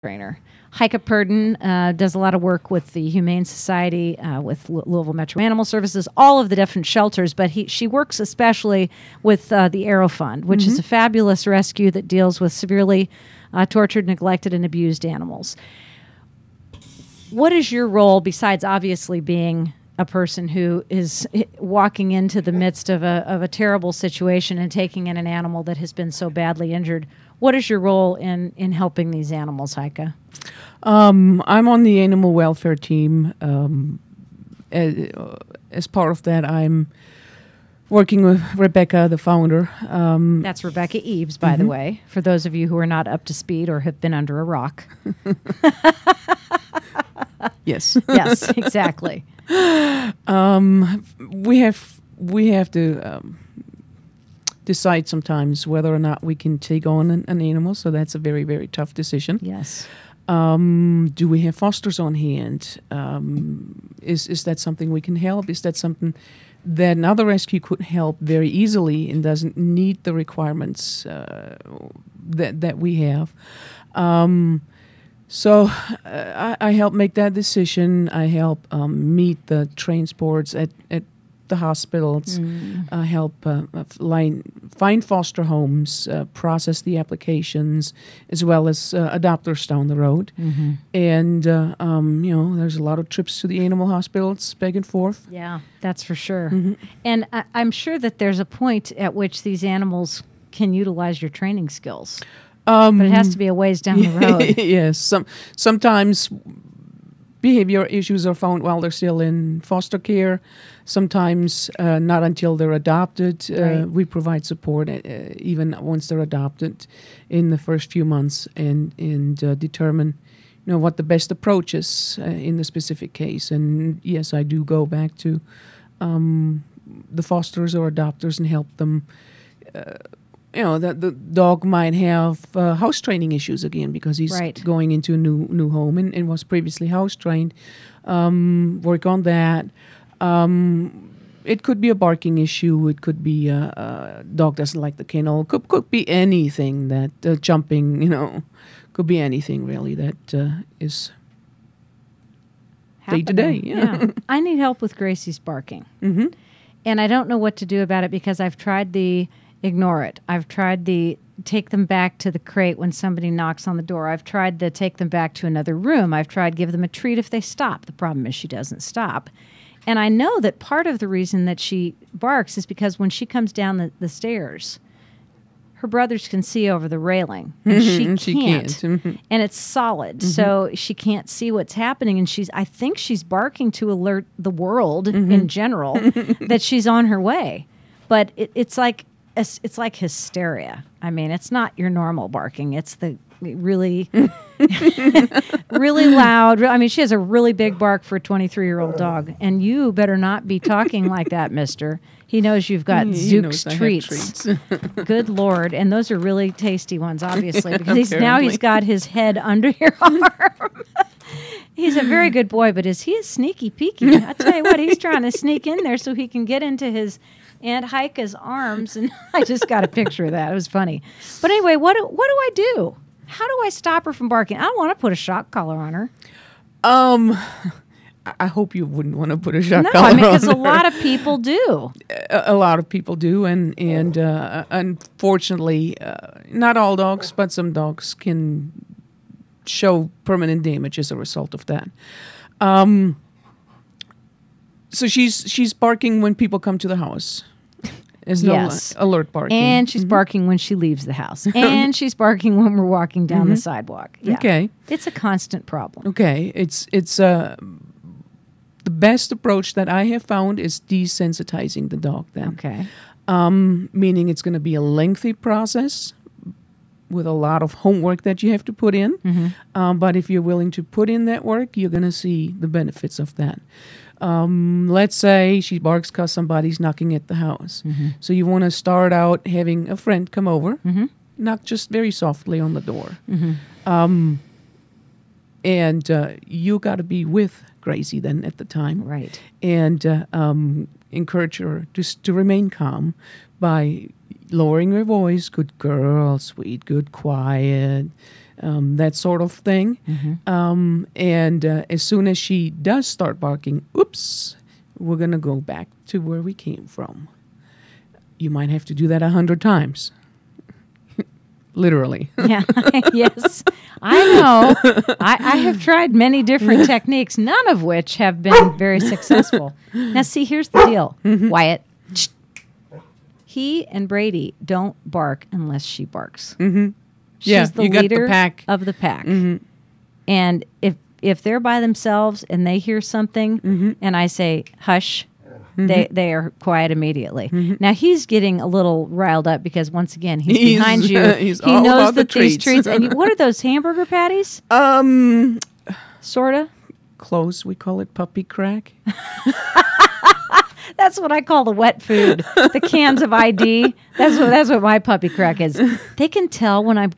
trainer. Heike Purdon does a lot of work with the Humane Society, with Louisville Metro Animal Services, all of the different shelters, but she works especially with the Arrow Fund, which is a fabulous rescue that deals with severely tortured, neglected, and abused animals. What is your role, besides obviously being a person who is walking into the midst of a terrible situation and taking in an animal that has been so badly injured? What is your role in helping these animals, Heike? I'm on the animal welfare team. As part of that, I'm working with Rebecca, the founder. That's Rebecca Eves, by the way, for those of you who are not up to speed or have been under a rock. Yes. Yes, exactly. We have to decide sometimes whether or not we can take on an animal, so that's a very, very tough decision. Yes. Do we have fosters on hand? Is that something we can help? Is that something that another rescue could help very easily and doesn't need the requirements that we have? So I help make that decision. I help meet the transports at the hospitals. I help find foster homes, process the applications, as well as adopters down the road. And there's a lot of trips to the animal hospitals back and forth. Yeah, that's for sure. And I'm sure that there's a point at which these animals can utilize your training skills. But it has to be a ways down the road. Yes. Sometimes behavior issues are found while they're still in foster care. Sometimes not until they're adopted. Right. We provide support even once they're adopted in the first few months and determine what the best approach is in the specific case. And yes, I do go back to the fosters or adopters and help them. The dog might have house training issues again because he's going into a new home and was previously house trained. Work on that. It could be a barking issue. It could be a dog doesn't like the kennel. Could be anything that jumping. Could be anything really that is day to day. Yeah. I need help with Gracie's barking, and I don't know what to do about it because I've tried the ignore it. I've tried the take them back to the crate when somebody knocks on the door. I've tried the take them back to another room. I've tried give them a treat if they stop. The problem is she doesn't stop. And I know that part of the reason that she barks is because when she comes down the stairs, her brothers can see over the railing, and she can't. And it's solid, so she can't see what's happening. And I think she's barking to alert the world in general that she's on her way. But it's like hysteria. I mean, it's not your normal barking. It's the really, really loud. I mean, she has a really big bark for a 23-year-old dog. And you better not be talking like that, mister. He knows you've got Zook's treats. Good Lord. And those are really tasty ones, obviously, because he's got his head under your arm. He's a very good boy, but he is sneaky peeky. I tell you what, he's trying to sneak in there so he can get into his Aunt Heike's arms, and I just got a picture of that. It was funny. But anyway, what do I do? How do I stop her from barking? I don't want to put a shock collar on her. I hope you wouldn't want to put a shock collar on her. No, because a lot of people do. A lot of people do, and unfortunately, not all dogs, but some dogs can show permanent damage as a result of that. So she's barking when people come to the house. There's no alert barking. And she's barking when she leaves the house. And she's barking when we're walking down the sidewalk. Yeah. Okay. It's a constant problem. Okay. It's the best approach that I have found is desensitizing the dog then. Okay. Meaning it's going to be a lengthy process with a lot of homework that you have to put in. But if you're willing to put in that work, you're going to see the benefits of that. Let's say she barks because somebody's knocking at the house. So you want to start out having a friend come over, knock just very softly on the door. And you got to be with Gracie then at the time. Right. And encourage her just to remain calm by lowering her voice. Good girl, sweet, good, quiet. that sort of thing. And as soon as she does start barking, oops, we're going to go back to where we came from. You might have to do that 100 times. Literally. Yeah. Yes. I know. I have tried many different techniques, none of which have been very successful. Now, see, here's the deal, Wyatt. He and Brady don't bark unless she barks. She's the leader of the pack. And if they're by themselves and they hear something and I say, hush, they are quiet immediately. Now, he's getting a little riled up because, once again, he's behind you. He knows that these treats. And what are those, hamburger patties? Sort of. Close. We call it puppy crack. That's what I call the wet food. The cans of ID. That's what my puppy crack is. They can tell when I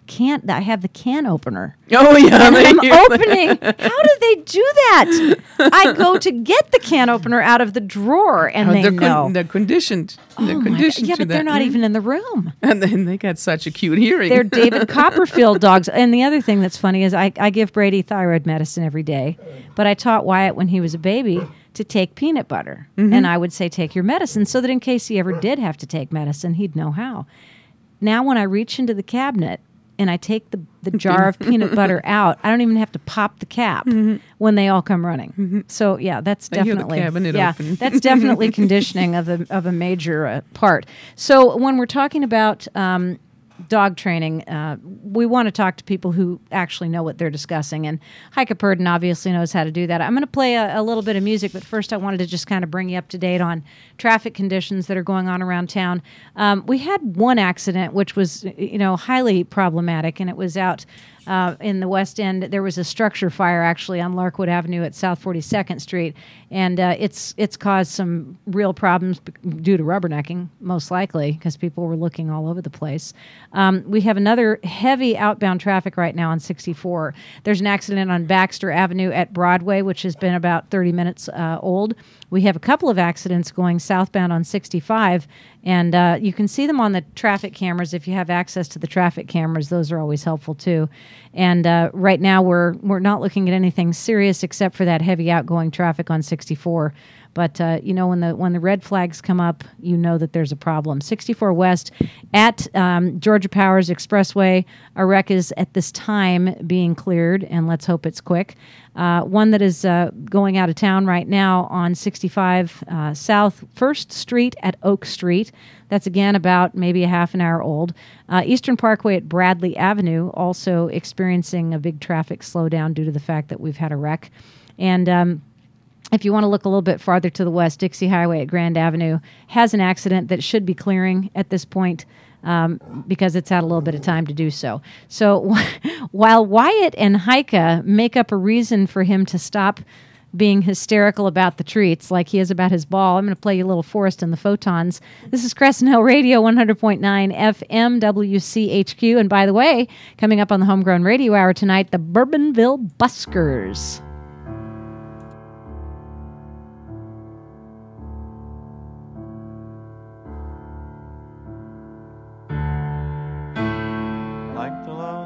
have the can opener. Oh yeah, and I'm opening. How do they do that? I go to get the can opener out of the drawer, and they know. They're conditioned. They're conditioned yeah, to but that. They're not even in the room. And then they got such a cute hearing. They're David Copperfield dogs. And the other thing that's funny is I give Brady thyroid medicine every day, but I taught Wyatt when he was a baby to take peanut butter. And I would say, take your medicine, so that in case he ever did have to take medicine, he'd know how. Now, when I reach into the cabinet and I take the jar of peanut butter out, I don't even have to pop the cap when they all come running. So, yeah, that's definitely open. That's definitely conditioning of a major part. So, when we're talking about dog training, we want to talk to people who actually know what they're discussing, and Heike Purdon obviously knows how to do that. I'm going to play a little bit of music, but first I wanted to just kind of bring you up to date on traffic conditions that are going on around town. We had one accident which was highly problematic, and it was out in the West End. There was a structure fire actually on Larkwood Avenue at South 42nd Street, and it's caused some real problems due to rubbernecking, most likely, because people were looking all over the place. We have another heavy outbound traffic right now on 64. There's an accident on Baxter Avenue at Broadway, which has been about 30 minutes old. We have a couple of accidents going southbound on 65, and you can see them on the traffic cameras. If you have access to the traffic cameras, those are always helpful too. And right now we're not looking at anything serious except for that heavy outgoing traffic on 64. But when the red flags come up, you know that there's a problem. 64 West at Georgia Powers Expressway, a wreck is at this time being cleared, and let's hope it's quick. One that is going out of town right now on 65 South 1st Street at Oak Street. That's, again, about maybe a half an hour old. Eastern Parkway at Bradley Avenue, also experiencing a big traffic slowdown due to the fact that we've had a wreck. And if you want to look a little bit farther to the west, Dixie Highway at Grand Avenue has an accident that should be clearing at this point because it's had a little bit of time to do so. So while Wyatt and Heike make up a reason for him to stop being hysterical about the treats like he is about his ball, I'm going to play you a little Forest and the Photons. This is Crescent Hill Radio, 100.9 FM WCHQ. And by the way, coming up on the Homegrown Radio Hour tonight, the Bourbonville Buskers. Like the low